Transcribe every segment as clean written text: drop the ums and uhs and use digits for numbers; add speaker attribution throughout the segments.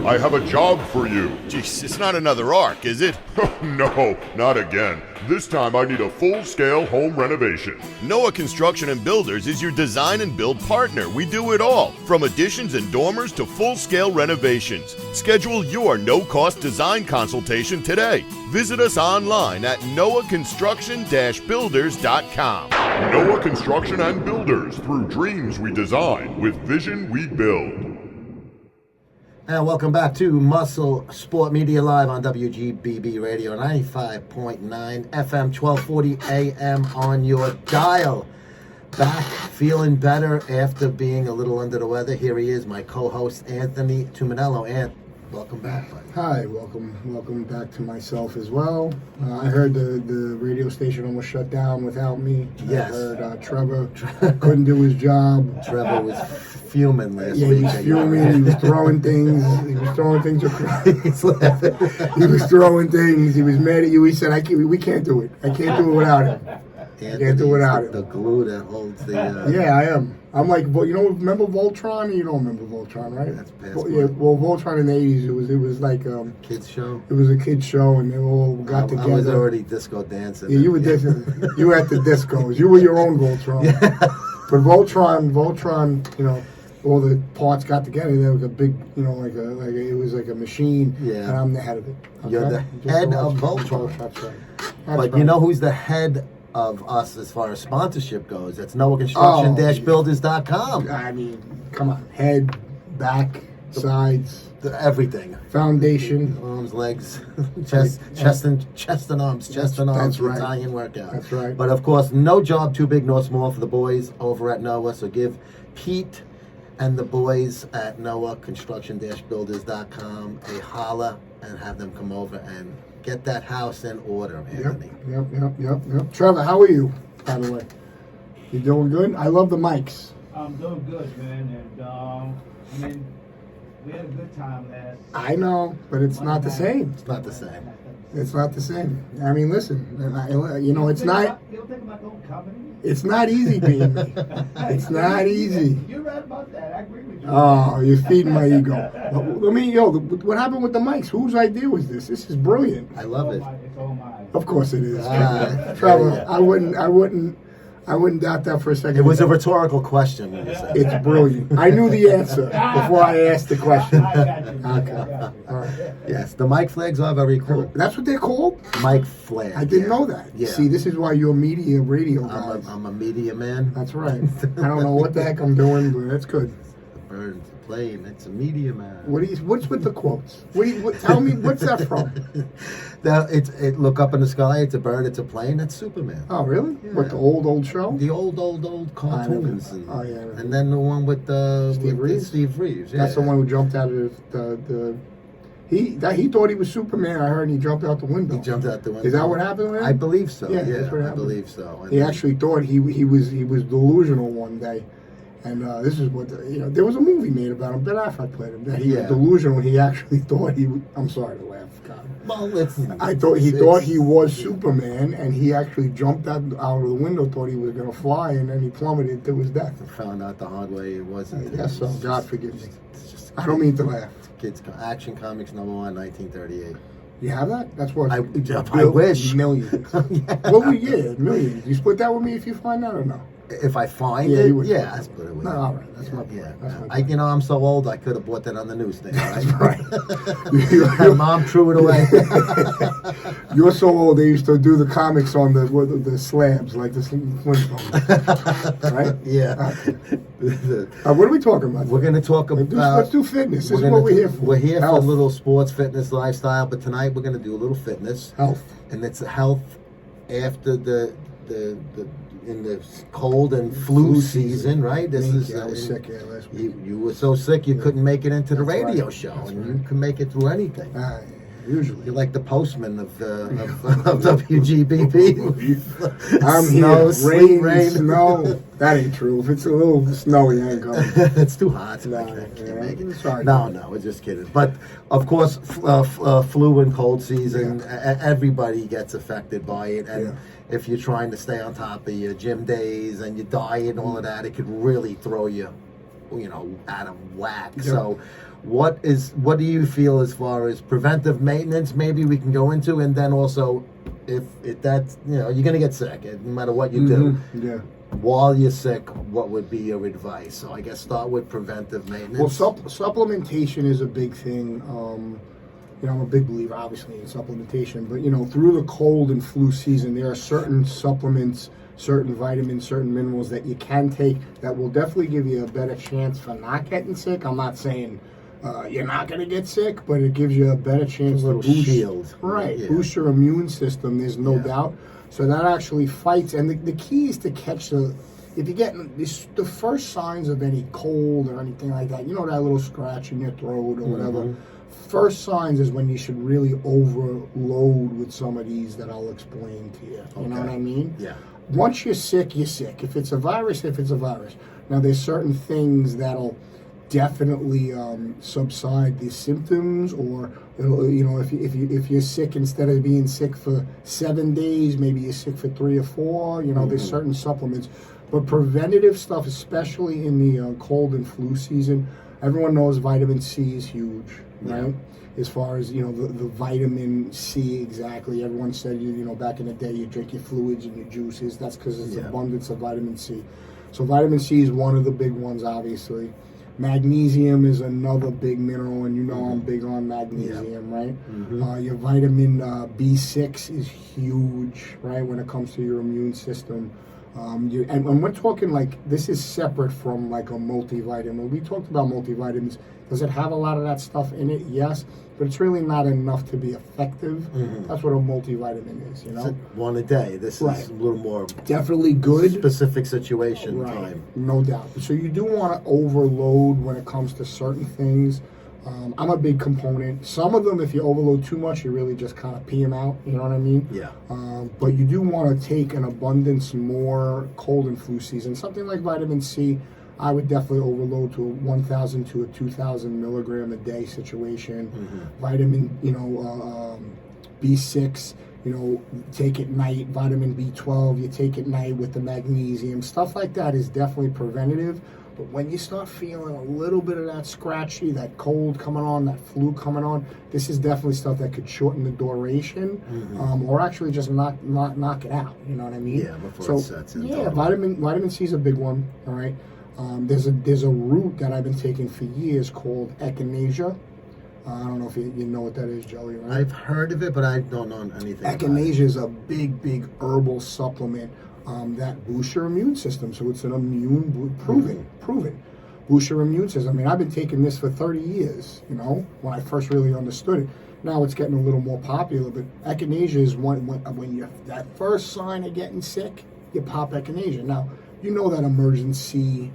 Speaker 1: I have a job for you.
Speaker 2: Jeez, it's not another arc, is it?
Speaker 1: No, not again. This time I need a full-scale home renovation.
Speaker 2: Noah Construction and Builders is your design and build partner. We do it all, from additions and dormers to full-scale renovations. Schedule your no-cost design consultation today. Visit us online at noahconstruction-builders.com.
Speaker 1: Noah Construction and Builders. Through dreams we design, with vision we build.
Speaker 3: And welcome back to Muscle Sport Media Live on WGBB Radio 95.9 FM 1240 AM on your dial. Back feeling better after being a little under the weather. Here he is, my co-host Anthony Tuminello. Ant, welcome back, buddy.
Speaker 4: Hi, welcome back to myself as well. I heard the radio station almost shut down without me.
Speaker 3: Yes.
Speaker 4: I heard Trevor couldn't do his job.
Speaker 3: Trevor was fuming last
Speaker 4: Yeah,
Speaker 3: week.
Speaker 4: he was fuming. He was throwing things. He was throwing things across.
Speaker 3: He's laughing.
Speaker 4: He was throwing things. He was mad at you. He said, we can't do it. I can't do it without him. I can't do it without him.
Speaker 3: The glue that holds the...
Speaker 4: Yeah, I am. I'm like, well, remember Voltron? You don't remember Voltron, right?
Speaker 3: That's past.
Speaker 4: Yeah, well, Voltron in the 80s, it was like...
Speaker 3: kids show?
Speaker 4: It was a kids show, and they all got together.
Speaker 3: I was already disco dancing.
Speaker 4: Yeah, you were you were at the discos. You were your own Voltron. Yeah. But Voltron, all the parts got together. There was a big, it was like a machine.
Speaker 3: Yeah.
Speaker 4: And I'm the head of it. Okay?
Speaker 3: You're the head of Voltron.
Speaker 4: That's right.
Speaker 3: But you know who's the head of us as far as sponsorship goes? That's NoahConstruction-Builders.com.
Speaker 4: I mean, come on. Head, back, sides.
Speaker 3: Everything.
Speaker 4: Foundation.
Speaker 3: Arms, legs, chest and arms. Chest and arms.
Speaker 4: That's right.
Speaker 3: Italian workout.
Speaker 4: That's right.
Speaker 3: But of course, no job too big nor small for the boys over at Noah. So give Pete and the boys at NoahConstruction-Builders.com a holla and have them come over and get that house in order, Anthony.
Speaker 4: Yep. Trevor, how are you, by the way? You doing good? I love the mics.
Speaker 5: I'm doing good, man, and we had a good time last.
Speaker 4: I know, but it's not the same.
Speaker 3: It's not the same.
Speaker 4: It's not the same. I mean, listen, it's not.
Speaker 5: He'll think about own company.
Speaker 4: It's not easy being me. It's not easy.
Speaker 5: You're right about that. I agree with you.
Speaker 4: Oh, you're feeding my ego. What happened with the mics? Whose idea was this? This is brilliant.
Speaker 3: I love it.
Speaker 5: It's all mine.
Speaker 4: Of course it is. Trevor, I wouldn't doubt that for a second.
Speaker 3: It was a rhetorical question.
Speaker 4: It's brilliant. I knew the answer before I asked the question.
Speaker 5: I got you.
Speaker 4: Okay. All right.
Speaker 3: Yes, the mic flags are very cool.
Speaker 4: That's what they're called?
Speaker 3: Mic flag.
Speaker 4: I didn't know that.
Speaker 3: Yeah.
Speaker 4: See, this is why you're media radio guy.
Speaker 3: I'm a media man.
Speaker 4: That's right. I don't know what the heck I'm doing, but that's good.
Speaker 3: The bird's a plane. It's a media man.
Speaker 4: What's with the quotes? Tell me, what's that from?
Speaker 3: Look up in the sky. It's a bird. It's a plane. That's Superman.
Speaker 4: Oh, really?
Speaker 3: Yeah.
Speaker 4: What, the old show?
Speaker 3: The old cartoons. And then the one with
Speaker 4: Steve Reeves?
Speaker 3: Steve Reeves. Yeah.
Speaker 4: That's the one who jumped out of the he thought he was Superman. I heard he jumped out the window.
Speaker 3: He jumped out the window.
Speaker 4: Is that what happened with him?
Speaker 3: I believe so.
Speaker 4: Yeah, that's what
Speaker 3: I
Speaker 4: happened.
Speaker 3: believe so. And
Speaker 4: He actually thought he was delusional one day. And this is what, there was a movie made about him. Ben Affleck played him. That he was delusional. He actually thought I'm sorry to laugh, God.
Speaker 3: Well,
Speaker 4: He thought he was Superman, and he actually jumped out of the window, thought he was going to fly, and then he plummeted to his death.
Speaker 3: Found out the hard way it wasn't.
Speaker 4: I guess so. God forgive me.
Speaker 3: It's just
Speaker 4: I don't mean to laugh.
Speaker 3: Kids, Action Comics #1, 1938.
Speaker 4: You have that? That's what
Speaker 3: I wish.
Speaker 4: Millions.
Speaker 3: Yeah.
Speaker 4: Well, millions. You split that with me if you find that or no?
Speaker 3: If I find
Speaker 4: Yeah,
Speaker 3: it,
Speaker 4: you would.
Speaker 3: yeah, I split it with
Speaker 4: No,
Speaker 3: you.
Speaker 4: all right. That's my point.
Speaker 3: Yeah,
Speaker 4: That's my point.
Speaker 3: I'm so old. I could have bought that on the newsstand. Right?
Speaker 4: Right.
Speaker 3: Mom threw it away.
Speaker 4: You're so old. They used to do the comics on the slabs, like the Flintstones, right?
Speaker 3: Yeah.
Speaker 4: What are we talking about?
Speaker 3: We're going to talk about.
Speaker 4: Let's do fitness. This is what we're here for.
Speaker 3: We're here
Speaker 4: Health.
Speaker 3: for a little sports, fitness, lifestyle. But tonight we're going to do a little fitness.
Speaker 4: Health.
Speaker 3: And it's health after the in the cold and flu season, right?
Speaker 4: I was sick last week.
Speaker 3: You were so sick you couldn't make it into the radio show,
Speaker 4: That's
Speaker 3: and
Speaker 4: right.
Speaker 3: you can make it through anything.
Speaker 4: Usually.
Speaker 3: You're like the postman of WGBB.
Speaker 4: I'm
Speaker 3: Snow,
Speaker 4: here.
Speaker 3: rain.
Speaker 4: Snow. That ain't true. If it's a little snowy, I ain't going.
Speaker 3: It's too hot.
Speaker 4: No,
Speaker 3: I can't make it.
Speaker 4: sorry.
Speaker 3: No, we're just kidding. But of course, flu and cold season, everybody gets affected by it. And if you're trying to stay on top of your gym days and your diet and all of that, it could really throw you, out of whack.
Speaker 4: Yep.
Speaker 3: So What do you feel as far as preventive maintenance? Maybe we can go into, and then also, if that's you're gonna get sick, no matter what you do.
Speaker 4: Yeah.
Speaker 3: While you're sick, what would be your advice? So I guess start with preventive maintenance.
Speaker 4: Well, supplementation is a big thing. I'm a big believer, obviously, in supplementation. But through the cold and flu season, there are certain supplements, certain vitamins, certain minerals that you can take that will definitely give you a better chance for not getting sick. I'm not saying you're not going to get sick, but it gives you a better chance
Speaker 3: a little
Speaker 4: to boost,
Speaker 3: shield,
Speaker 4: right? Boost your immune system. There's no doubt. So that actually fights, and the key is to catch if you get the first signs of any cold or anything like that, that little scratch in your throat or whatever. First signs is when you should really overload with some of these that I'll explain to you. You know what I mean?
Speaker 3: Yeah.
Speaker 4: Once you're sick, you're sick. If it's a virus, it's a virus. Now there's certain things that'll definitely subside the symptoms, or if you're sick, instead of being sick for 7 days, maybe you're sick for 3 or 4. There's certain supplements, but preventative stuff, especially in the cold and flu season, everyone knows vitamin C is huge, right? As far as the vitamin C, exactly. Everyone said back in the day you drink your fluids and your juices. That's because there's abundance of vitamin C. So vitamin C is one of the big ones, obviously. Magnesium is another big mineral, and I'm big on magnesium, right? Your vitamin B6 is huge, right, when it comes to your immune system. And we're talking this is separate from a multivitamin. We talked about multivitamins. Does it have a lot of that stuff in it? Yes, but it's really not enough to be effective. That's what a multivitamin is,
Speaker 3: One a day. This is a little more
Speaker 4: definitely good.
Speaker 3: Specific situation time.
Speaker 4: No doubt. So you do want to overload when it comes to certain things. I'm a big component. Some of them, if you overload too much, you really just kind of pee them out. You know what I mean?
Speaker 3: Yeah.
Speaker 4: But you do want to take an abundance more cold and flu season. Something like vitamin C, I would definitely overload to a 1,000 to a 2,000 milligram a day situation. Vitamin, B6, take at night. Vitamin B12, you take at night with the magnesium. Stuff like that is definitely preventative. But when you start feeling a little bit of that scratchy, that cold coming on, that flu coming on, this is definitely stuff that could shorten the duration, or actually just knock it out. You know what I mean?
Speaker 3: Yeah, before it sets in.
Speaker 4: Yeah, vitamin C is a big one. All right. There's a root that I've been taking for years called echinacea. I don't know if you know what that is, Joey, right?
Speaker 3: I've heard of it, but I don't know anything
Speaker 4: Echinacea is a big herbal supplement that boosts your immune system. So it's an proven boost your immune system. I mean, I've been taking this for 30 years, when I first really understood it. Now it's getting a little more popular, but echinacea is when you're that first sign of getting sick, you pop echinacea. Now, that emergency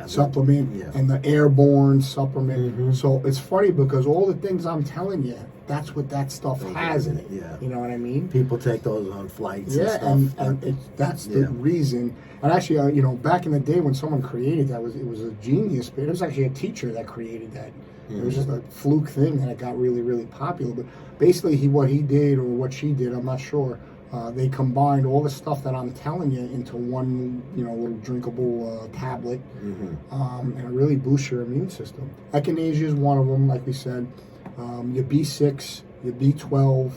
Speaker 4: supplement and the airborne supplement. So it's funny because all the things I'm telling you, that's what that stuff has in it.
Speaker 3: Yeah.
Speaker 4: You know what I mean?
Speaker 3: People take those on flights and stuff.
Speaker 4: And that's the reason. And actually, back in the day when someone created that, it was a genius. But it was actually a teacher that created that. It was just a fluke thing, and it got really, really popular. But basically, what he did or what she did, I'm not sure. They combined all the stuff that I'm telling you into one, little drinkable tablet, and it really boosts your immune system. Echinacea is one of them, like we said. Your B6, your B12,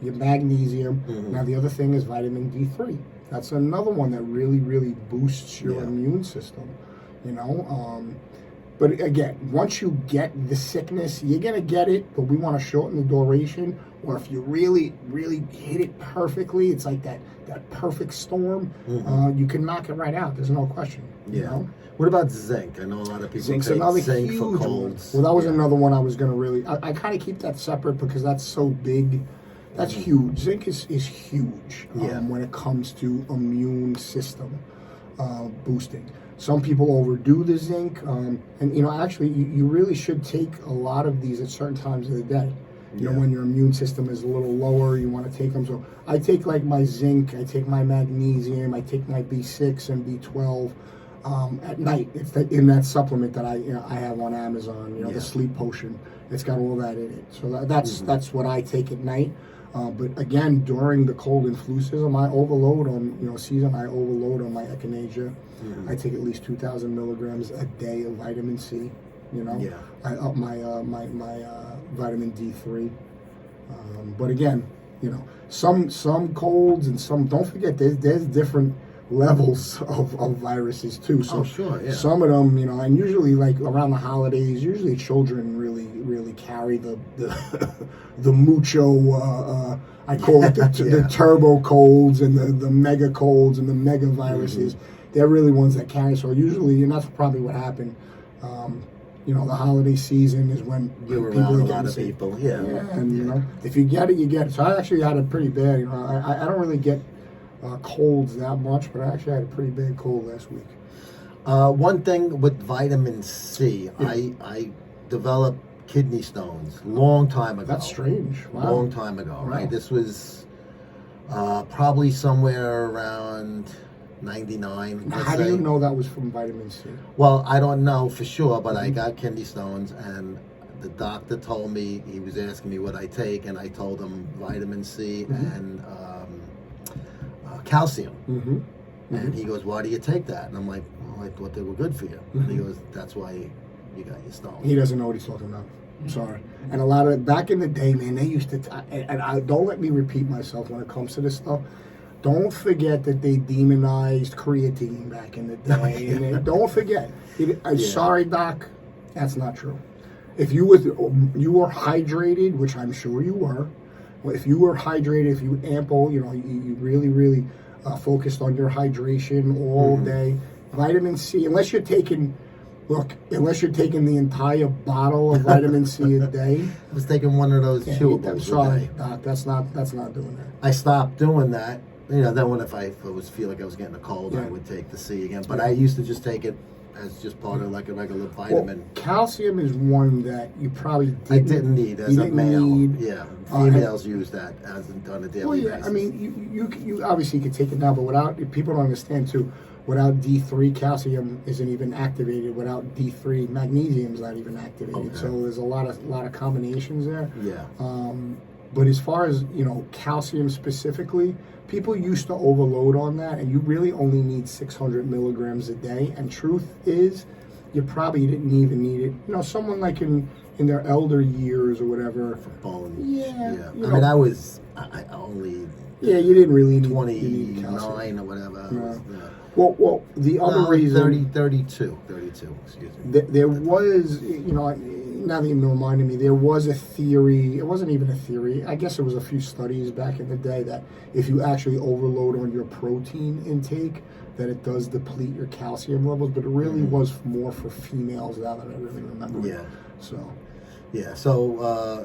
Speaker 4: your magnesium. Now the other thing is vitamin D3. That's another one that really, really boosts your immune system. But again, once you get the sickness, you're going to get it, but we want to shorten the duration. Or if you really, really hit it perfectly, it's like that perfect storm, you can knock it right out. There's no question.
Speaker 3: What about zinc? I know a lot of people
Speaker 4: Zinc's
Speaker 3: take
Speaker 4: another
Speaker 3: zinc
Speaker 4: huge
Speaker 3: for colds.
Speaker 4: one. Well, that was another one I was going to really... I kind of keep that separate because that's so big. That's huge. Zinc is huge when it comes to immune system boosting. Some people overdo the zinc, and actually, you really should take a lot of these at certain times of the day. When your immune system is a little lower, you want to take them. So I take my zinc, I take my magnesium, I take my B6 and B12 at night. It's in that supplement that I have on Amazon. The sleep potion. It's got all that in it. So that's what I take at night. But again, during the cold and flu season, I overload on I overload on my echinacea. I take at least 2,000 milligrams a day of vitamin C. I up my vitamin D3. But again, some colds and some. Don't forget, there's different levels of viruses too. So
Speaker 3: sure, yeah.
Speaker 4: some of them, and usually like around the holidays, usually children really carry the the mucho. I call it the turbo colds and the mega colds and the mega viruses. They're really ones that carry. So usually, and that's probably what happened. The holiday season is when
Speaker 3: You're
Speaker 4: people
Speaker 3: around
Speaker 4: are
Speaker 3: a lot
Speaker 4: getting
Speaker 3: of
Speaker 4: sick.
Speaker 3: people, yeah.
Speaker 4: And if you get it, you get it. So I actually had it pretty bad. I don't really get colds that much, but I actually had a pretty bad cold last week.
Speaker 3: One thing with vitamin C, I developed kidney stones long time ago.
Speaker 4: That's strange. Wow.
Speaker 3: Long time ago,
Speaker 4: Wow.
Speaker 3: right? This was probably somewhere around 99.
Speaker 4: Now,
Speaker 3: let's
Speaker 4: how do you
Speaker 3: say.
Speaker 4: know that was from vitamin C?
Speaker 3: Well, I don't know for sure, but I got kidney stones, and the doctor told me, he was asking me what I take, and I told him vitamin C and calcium. And he goes, why do you take that? And I'm like, well, I thought they were good for you. And he goes, that's why you got your stones.
Speaker 4: He doesn't know what he's talking about. I'm sorry. And a lot of back in the day, man, they used to. And I don't let me repeat myself when it comes to this stuff. Don't forget that they demonized creatine back in the day. And don't forget. Sorry, Doc, that's not true. If you were hydrated, which I'm sure you were, if you were hydrated, if you ample, you really focused on your hydration all day, vitamin C, unless you're taking the entire bottle of vitamin C a day.
Speaker 3: I was taking one of those
Speaker 4: I'm
Speaker 3: chewables a
Speaker 4: sorry,
Speaker 3: day.
Speaker 4: Doc, that's not doing that.
Speaker 3: I stopped doing that. Then when if I feel like I was getting a cold, I would take the C again. But I used to just take it as just part of like a regular vitamin.
Speaker 4: Well, calcium is one that you probably didn't.
Speaker 3: I didn't need as
Speaker 4: you
Speaker 3: a
Speaker 4: didn't
Speaker 3: male.
Speaker 4: need-
Speaker 3: Yeah, females use that on a daily
Speaker 4: Well, yeah,
Speaker 3: basis.
Speaker 4: I mean, you obviously could take it now, but without, people don't understand too, without D3, calcium isn't even activated. Without D3, magnesium's not even activated.
Speaker 3: Okay.
Speaker 4: So there's a lot of combinations there.
Speaker 3: Yeah.
Speaker 4: But as far as, calcium specifically, people used to overload on that, and you really only need 600 milligrams a day. And truth is, you probably didn't even need it. Someone like in their elder years or whatever.
Speaker 3: Bone.
Speaker 4: Yeah.
Speaker 3: I only
Speaker 4: Yeah, you didn't really need
Speaker 3: 29 or whatever.
Speaker 4: No. Well, the other reason
Speaker 3: 32, excuse me.
Speaker 4: There was, now that you reminded me, there was a theory. It wasn't even a theory. I guess it was a few studies back in the day that if you actually overload on your protein intake, that it does deplete your calcium levels. But it really was more for females, now that I really remember.
Speaker 3: Yeah.
Speaker 4: So.
Speaker 3: Yeah. So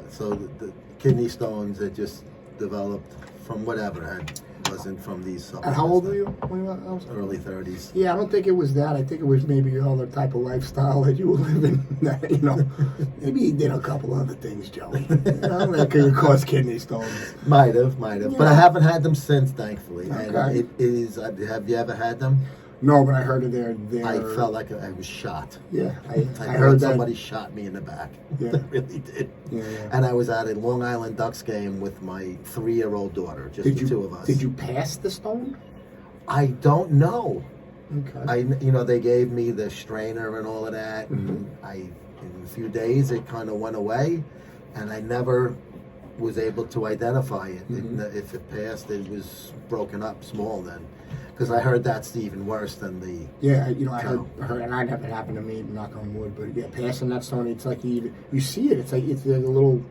Speaker 3: the kidney stones that just developed from whatever wasn't from these supplements.
Speaker 4: And how old were you when you were?
Speaker 3: Early 30s.
Speaker 4: Yeah, I don't think it was that. I think it was maybe your other type of lifestyle that you were living. That, maybe you did a couple other things, Joey. That could cause kidney stones.
Speaker 3: Might have.
Speaker 4: Yeah.
Speaker 3: But I haven't had them since, thankfully.
Speaker 4: Okay.
Speaker 3: And it is. Have you ever had them?
Speaker 4: No, but I heard of their.
Speaker 3: I felt like I was shot.
Speaker 4: Yeah,
Speaker 3: I
Speaker 4: I
Speaker 3: heard
Speaker 4: heard
Speaker 3: somebody
Speaker 4: that.
Speaker 3: shot me in the back.
Speaker 4: Yeah.
Speaker 3: They really did.
Speaker 4: Yeah.
Speaker 3: And I was at a Long Island Ducks game with my 3-year-old daughter, just the two of us.
Speaker 4: Did you pass the stone?
Speaker 3: I don't know.
Speaker 4: Okay.
Speaker 3: They gave me the strainer and all of that, and in a few days it kind of went away, and I never was able to identify it. If it passed, it was broken up small then, because I heard that's even worse than the.
Speaker 4: Yeah, I heard, and I never happened to me, knock on wood, but yeah, passing that stone, it's like you see it. It's like a little.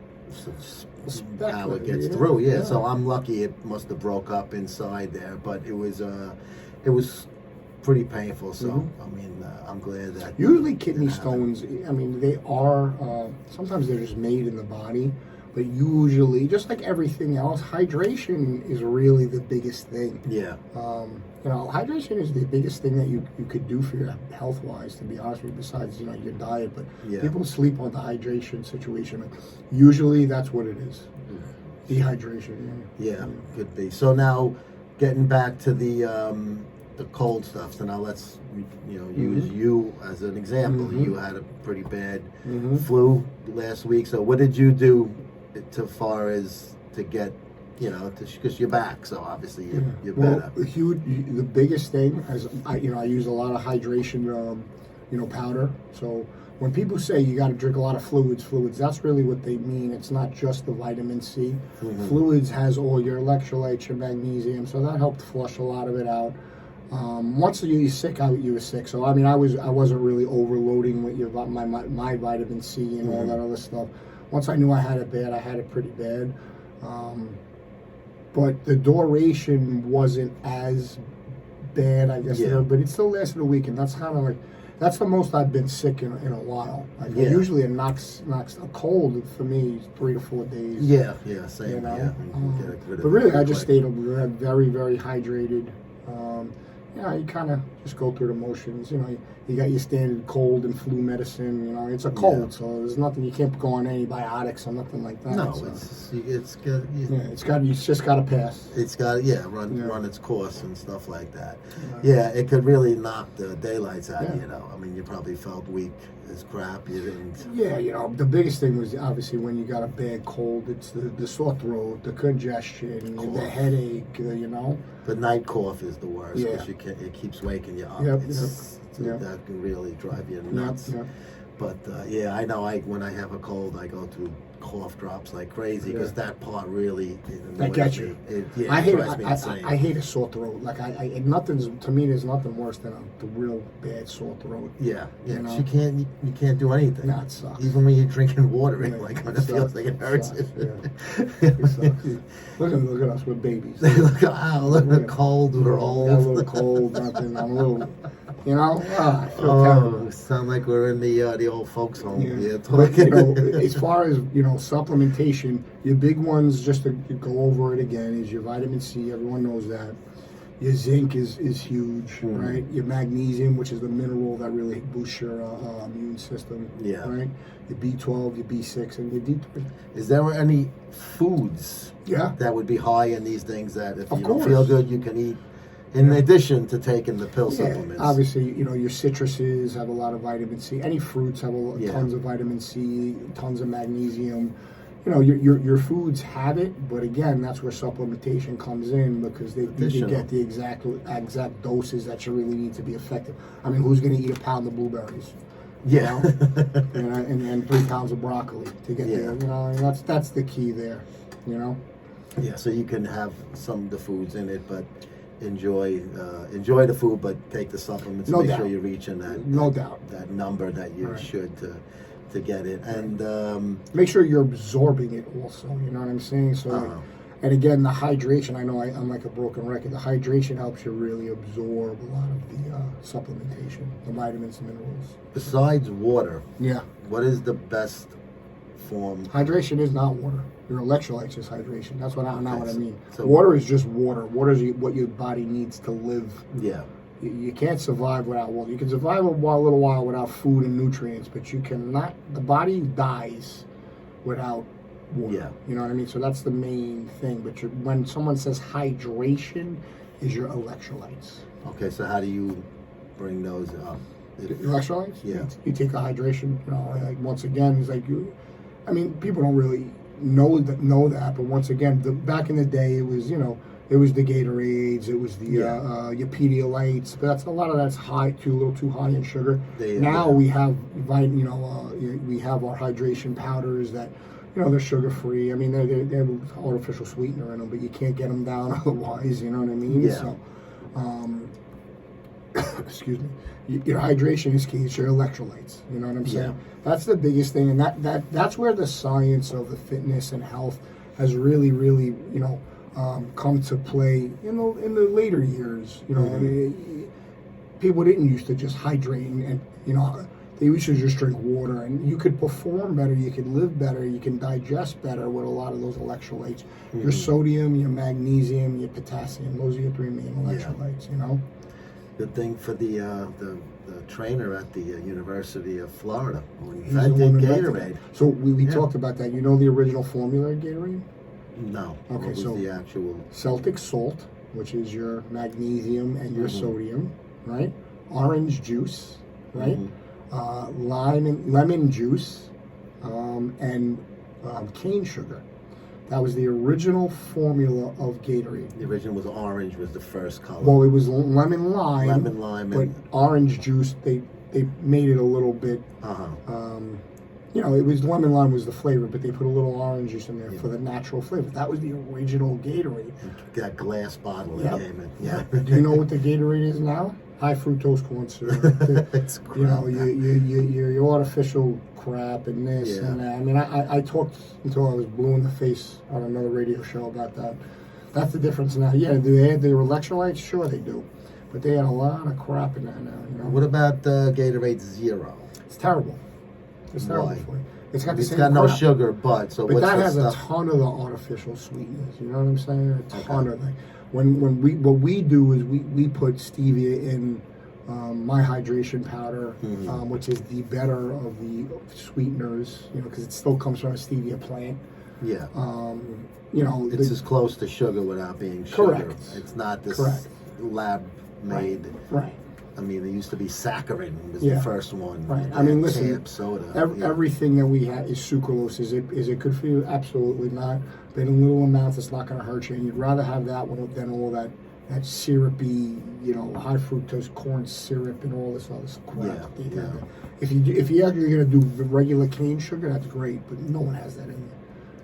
Speaker 4: Speck
Speaker 3: How it
Speaker 4: of
Speaker 3: gets through, yeah. So I'm lucky it must have broke up inside there, but it was pretty painful. So I mean, I'm glad that.
Speaker 4: Usually kidney stones, I mean, they are, sometimes they're just made in the body, but usually, just like everything else, hydration is really the biggest thing.
Speaker 3: Yeah.
Speaker 4: Hydration is the biggest thing that you could do for your health-wise, to be honest with you, besides, your diet. But people sleep on the hydration situation. Usually that's what it is. Dehydration.
Speaker 3: Yeah, could be. So now, getting back to the cold stuff. So now let's use you as an example. You had a pretty bad flu last week. So what did you do to get because you're back, so obviously you're better.
Speaker 4: Well, the biggest thing is I use a lot of hydration, powder. So when people say you got to drink a lot of fluids, that's really what they mean. It's not just the vitamin C. Fluids has all your electrolytes, your magnesium, so that helped flush a lot of it out. Once you were sick, you were sick. So I mean, I wasn't really overloading with my vitamin C and all that other stuff. Once I knew I had it bad, I had it pretty bad. But the duration wasn't as bad, I guess. But it still lasted a week, and that's kind of like, that's the most I've been sick in a while. Like usually it knocks a cold for me 3 to 4 days.
Speaker 3: Yeah, same.
Speaker 4: You know?
Speaker 3: Yeah.
Speaker 4: But really, I just stayed very, very hydrated. You kind of just go through the motions. You got your standard cold and flu medicine. It's a cold, so there's nothing. You can't go on antibiotics or nothing like that.
Speaker 3: No,
Speaker 4: so.
Speaker 3: it's good.
Speaker 4: It's just got to pass.
Speaker 3: It's got run its course and stuff like that. Yeah, it could really knock the daylights out. I mean, you probably felt weak as crap. You didn't.
Speaker 4: Yeah, the biggest thing was obviously when you got a bad cold, it's the sore throat, the congestion, the headache.
Speaker 3: The night cough is the worst because it keeps waking you up. That can really drive you nuts. But I know when I have a cold, I go through cough drops like crazy because that part really
Speaker 4: that gets you.
Speaker 3: I
Speaker 4: hate a sore throat. Like to me, there's nothing worse than the real bad sore throat.
Speaker 3: Yeah. You can't do anything.
Speaker 4: No, it sucks.
Speaker 3: Even when you're drinking water, it feels like it hurts.
Speaker 4: Look at us, we're babies.
Speaker 3: look at the cold, we're old.
Speaker 4: A little cold, nothing. I'm a little. I feel terrible.
Speaker 3: Sound like we're in the old folks' home.
Speaker 4: As far as supplementation, your big ones, just to go over it again, is your vitamin C. Everyone knows that. Your zinc is huge, right? Your magnesium, which is the mineral that really boosts your immune system, right? Your B12, your B6, and your D3.
Speaker 3: Is there any foods that would be high in these things that if you don't feel good, you can eat? In addition to taking the pill supplements.
Speaker 4: Obviously, your citruses have a lot of vitamin C. Any fruits have tons of vitamin C, tons of magnesium. Your foods have it, but again, that's where supplementation comes in because they get the exact doses that you really need to be effective. I mean, who's going to eat a pound of blueberries?
Speaker 3: Yeah.
Speaker 4: and 3 pounds of broccoli to get there. That's the key there.
Speaker 3: Yeah, so you can have some of the foods in it, but enjoy the food, but take the supplements. Make sure you're reaching that number that you should to get it, and
Speaker 4: make sure you're absorbing it also. You know what I'm saying? So, and again, the hydration. I know I'm like a broken record. The hydration helps you really absorb a lot of the supplementation, the vitamins and minerals.
Speaker 3: Besides water, what is the best form?
Speaker 4: Hydration is not water. Your electrolytes is hydration. That's what I mean. So water is just water. Water is what your body needs to live.
Speaker 3: Yeah.
Speaker 4: You can't survive without water. You can survive a little while without food and nutrients, but you cannot. The body dies without water.
Speaker 3: Yeah.
Speaker 4: You know what I mean? So that's the main thing. But when someone says hydration, is your electrolytes.
Speaker 3: Okay. So how do you bring those up?
Speaker 4: Electrolytes?
Speaker 3: Yeah.
Speaker 4: You take a hydration. Like once again, it's like people don't really know that, but once again, back in the day, it was it was the Gatorades, it was the your Pedialytes, but a lot of that's a little too high in sugar. We have we have our hydration powders that they're sugar free. I mean they have artificial sweetener in them, but you can't get them down otherwise. You know what I mean?
Speaker 3: Yeah.
Speaker 4: So, excuse me. Your hydration is key. It's your electrolytes. You know what I'm saying?
Speaker 3: Yeah.
Speaker 4: That's the biggest thing, and that's where the science of the fitness and health has really, really, come to play in the later years. I mean, people didn't used to just hydrate, and they used to just drink water, and you could perform better, you could live better, you can digest better with a lot of those electrolytes. Your sodium, your magnesium, your potassium. Those are your 3 main electrolytes.
Speaker 3: Good thing for the trainer at the University of Florida who invented Gatorade.
Speaker 4: So we talked about that. You know the original formula of Gatorade?
Speaker 3: No.
Speaker 4: Okay,
Speaker 3: what was
Speaker 4: so
Speaker 3: the actual
Speaker 4: Celtic salt, which is your magnesium and your sodium, right? Orange juice, right? Lemon juice, and cane sugar. That was the original formula of Gatorade.
Speaker 3: The original was orange, was the first color.
Speaker 4: Well, it was lemon lime.
Speaker 3: Lemon lime,
Speaker 4: but orange juice. They they made it a little bit. You know, it was lemon lime was the flavor, but they put a little orange juice in there for the natural flavor. That was the original Gatorade.
Speaker 3: That glass bottle that came in. Yeah.
Speaker 4: Do you know what the Gatorade is now? High fructose corn syrup.
Speaker 3: It's crap.
Speaker 4: You know, your artificial crap and this and that. I mean, I talked until I was blue in the face on another radio show about that. That's the difference now. Yeah, do they have their electrolytes? Sure they do. But they had a lot of crap in there now, you know.
Speaker 3: What about Gatorade Zero?
Speaker 4: It's terrible. It's terrible
Speaker 3: Why?
Speaker 4: for you. It's got the
Speaker 3: It's
Speaker 4: same
Speaker 3: got no
Speaker 4: crap.
Speaker 3: sugar, but
Speaker 4: But
Speaker 3: what's
Speaker 4: that
Speaker 3: the
Speaker 4: has a
Speaker 3: stuff?
Speaker 4: ton of the artificial sweeteners. You know what I'm saying? A ton of them. What we do is we put stevia in my hydration powder, which is the better of the sweeteners. You know, because it still comes from a stevia plant.
Speaker 3: Yeah.
Speaker 4: You know,
Speaker 3: It's as close to sugar without being sugar.
Speaker 4: Correct.
Speaker 3: It's not this
Speaker 4: Correct.
Speaker 3: lab made.
Speaker 4: Right.
Speaker 3: I mean, it used to be saccharin was
Speaker 4: Yeah.
Speaker 3: the first one.
Speaker 4: Right.
Speaker 3: They
Speaker 4: I mean,
Speaker 3: had
Speaker 4: listen.
Speaker 3: Camp soda.
Speaker 4: Everything that we have is sucralose. Is it good for you? Absolutely not. But in little amounts, it's not going to hurt you. And you'd rather have that one than all that syrupy, you know, high fructose corn syrup and all this other crap.
Speaker 3: Yeah.
Speaker 4: If you're actually going to do the regular cane sugar, that's great. But no one has that in there.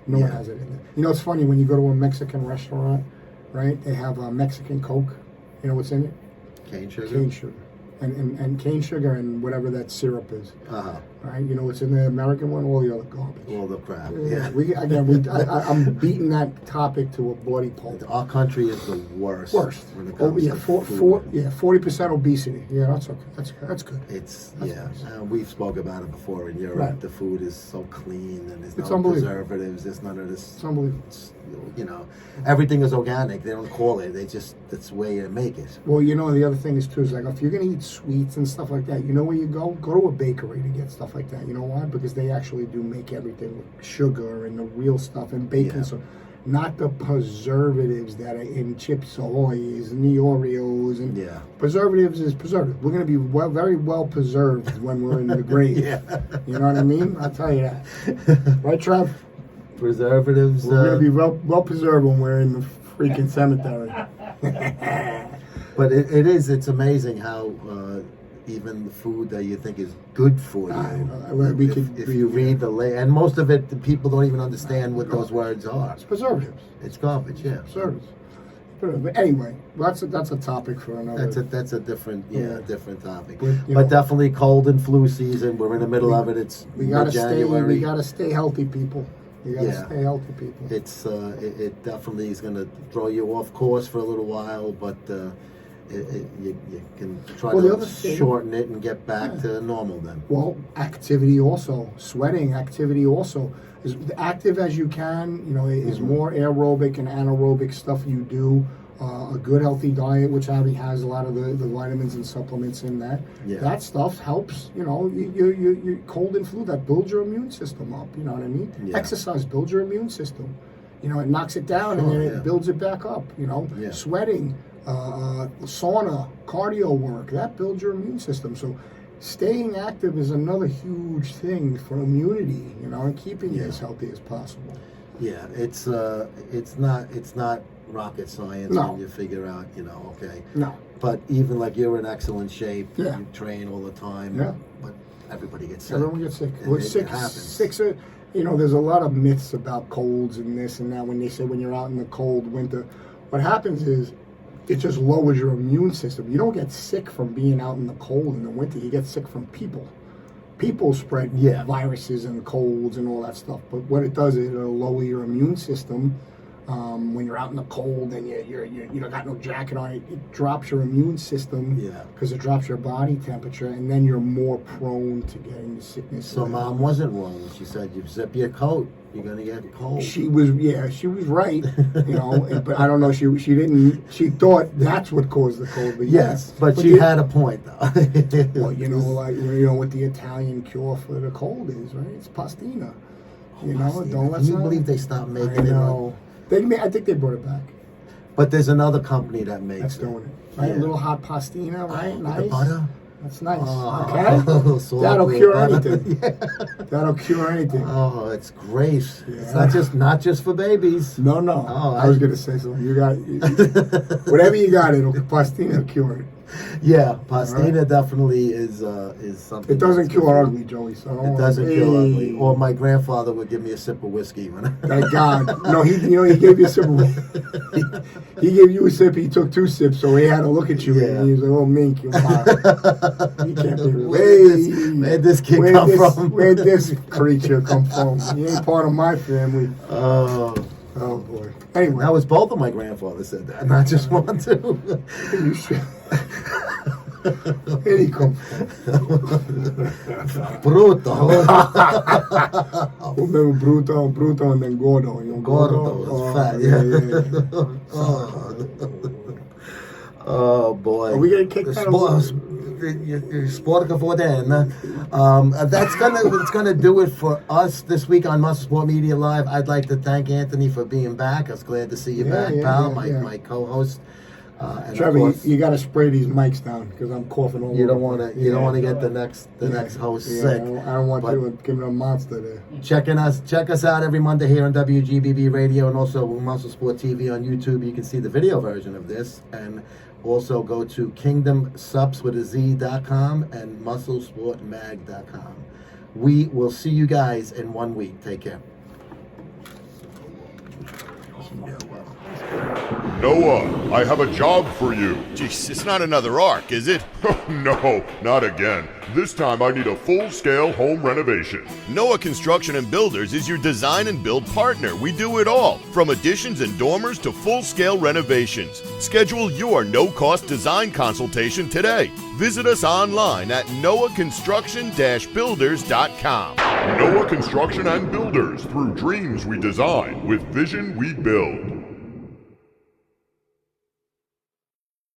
Speaker 4: No one has it in there. You know, it's funny when you go to a Mexican restaurant, right? They have a Mexican Coke. You know what's in it?
Speaker 3: Cane sugar?
Speaker 4: Cane sugar. And cane sugar and whatever that syrup is.
Speaker 3: Uh-huh.
Speaker 4: Right? You know what's in the American one? All the other garbage.
Speaker 3: All the crap.
Speaker 4: Yeah.
Speaker 3: Yeah.
Speaker 4: I'm beating that topic to a bloody pulp.
Speaker 3: Our country is the worst.
Speaker 4: Worst.
Speaker 3: When it comes to food.
Speaker 4: 40% obesity. Yeah, that's okay. That's good.
Speaker 3: It's
Speaker 4: That's
Speaker 3: yeah. We've spoke about it before in Europe.
Speaker 4: Right.
Speaker 3: The food is so clean and there's
Speaker 4: It's
Speaker 3: no
Speaker 4: unbelievable.
Speaker 3: preservatives. There's none of this.
Speaker 4: It's unbelievable.
Speaker 3: You know, everything is organic. They don't call it. That's the way you make it.
Speaker 4: Well, you know, the other thing is too is like if you're gonna eat sweets and stuff like that, you know where you go? Go to a bakery to get stuff like that. You know why? Because they actually do make everything with sugar and the real stuff and baking.
Speaker 3: Yeah.
Speaker 4: So, not the preservatives that are in Chips Ahoy's and the Oreos and
Speaker 3: Yeah.
Speaker 4: preservatives is preservative. We're gonna be very well preserved when we're in the grave.
Speaker 3: Yeah.
Speaker 4: You know what I mean? I'll tell you that. Right, Trev?
Speaker 3: Preservatives.
Speaker 4: We're gonna be well preserved when we're in the freaking cemetery.
Speaker 3: But it's amazing how even the food that you think is good for you, if you read the and most of it, the people don't even understand what those words are.
Speaker 4: It's preservatives.
Speaker 3: It's garbage, yeah.
Speaker 4: Preservatives. But anyway, that's a topic for another.
Speaker 3: That's a different different topic.
Speaker 4: But,
Speaker 3: But definitely cold and flu season. We're in the middle of it. It's
Speaker 4: we gotta
Speaker 3: January.
Speaker 4: We gotta stay healthy, people. You gotta stay healthy, people.
Speaker 3: It's it definitely is going to throw you off course for a little while, but you can try
Speaker 4: Well, the
Speaker 3: to
Speaker 4: other thing-
Speaker 3: shorten it and get back to normal then.
Speaker 4: Well, activity also, sweating activity also. As active as you can, you know, is more aerobic and anaerobic stuff you do. A good healthy diet, which Abby has a lot of the vitamins and supplements in that.
Speaker 3: Yeah.
Speaker 4: That stuff helps, you know, you cold and flu, that builds your immune system up, you know what I mean?
Speaker 3: Yeah.
Speaker 4: Exercise builds your immune system. You know, it knocks it down and then it builds it back up, you know.
Speaker 3: Yeah.
Speaker 4: Sweating, sauna, cardio work, that builds your immune system. So staying active is another huge thing for immunity, you know, and keeping you as healthy as possible.
Speaker 3: Yeah, it's not rocket science
Speaker 4: No.
Speaker 3: when you figure out, you know, okay.
Speaker 4: No.
Speaker 3: But even like you're in excellent shape,
Speaker 4: Yeah.
Speaker 3: you train all the time.
Speaker 4: Yeah.
Speaker 3: But everybody gets sick.
Speaker 4: Everyone gets sick.
Speaker 3: It-
Speaker 4: Well,
Speaker 3: it
Speaker 4: sick,
Speaker 3: happens.
Speaker 4: sick. You know, there's a lot of myths about colds and this and that. When they say when you're out in the cold winter, what happens is it just lowers your immune system. You don't get sick from being out in the cold in the winter. You get sick from people. People spread viruses and colds and all that stuff. But what it does is it'll lower your immune system. When you're out in the cold and you don't got no jacket on, it drops your immune system because it drops your body temperature, and then you're more prone to getting the sickness.
Speaker 3: So Mom wasn't wrong when she said you zip your coat, you're gonna get cold.
Speaker 4: She was right, you know. But I don't know. She didn't. She thought that's what caused the cold. But
Speaker 3: Yes, but she had a point though.
Speaker 4: Well, you know, like you know what the Italian cure for the cold is, right? It's pastina. You know, don't let.
Speaker 3: Can you believe they stopped making it?
Speaker 4: I think they brought it back.
Speaker 3: But there's another company that makes
Speaker 4: That's
Speaker 3: it.
Speaker 4: doing it. Right? A little hot pastina, right?
Speaker 3: With
Speaker 4: Nice.
Speaker 3: the butter?
Speaker 4: That's nice.
Speaker 3: Oh,
Speaker 4: Okay.
Speaker 3: salt
Speaker 4: That'll
Speaker 3: with
Speaker 4: cure
Speaker 3: butter.
Speaker 4: anything. That'll cure anything.
Speaker 3: Oh, it's great.
Speaker 4: Yeah.
Speaker 3: It's not just for babies.
Speaker 4: No.
Speaker 3: Oh,
Speaker 4: I was gonna say something. You got whatever you got. Pastina will cure it.
Speaker 3: Yeah, Pastina definitely is something.
Speaker 4: It doesn't
Speaker 3: that's
Speaker 4: cure
Speaker 3: good.
Speaker 4: ugly, Joey. So
Speaker 3: It doesn't kill ugly. Or my grandfather would give me a sip of whiskey when
Speaker 4: Thank God. No, he gave you a sip. He gave you a sip. He took 2 sips, so he had to look at you.
Speaker 3: Yeah.
Speaker 4: And he was like, "Oh, mink, you can't be
Speaker 3: Where'd this kid come from?
Speaker 4: Where'd this creature come from? He ain't part of my family." Oh boy. Anyway,
Speaker 3: That was both of my grandfathers said that, not just one too.
Speaker 4: you should. Where'd he come from?
Speaker 3: Bruto.
Speaker 4: Remember Bruto, and then Gordo. You know,
Speaker 3: Gordo was fat, Oh boy.
Speaker 4: Are we gonna kick that
Speaker 3: Sportica for den. It's gonna do it for us this week on MuscleSport Media Live. I'd like to thank Anthony for being back. I was glad to see you back, pal. My co-host. And
Speaker 4: Trevor,
Speaker 3: of course,
Speaker 4: you got to spray these mics down because I'm coughing all over.
Speaker 3: you don't want to get the next host sick.
Speaker 4: I don't want you giving a monster there.
Speaker 3: Check us out every Monday here on WGBB Radio and also MuscleSport TV on YouTube. You can see the video version of this, and also go to kingdomsups.com and musclesportmag.com. We will see you guys in 1 week. Take care.
Speaker 1: Noah, I have a job for you.
Speaker 2: Jeez, it's not another arc, is it?
Speaker 1: No, not again. This time I need a full-scale home renovation.
Speaker 2: Noah Construction and Builders is your design and build partner. We do it all, from additions and dormers to full-scale renovations. Schedule your no-cost design consultation today. Visit us online at noahconstruction-builders.com.
Speaker 1: Noah Construction and Builders, through dreams we design, with vision we build.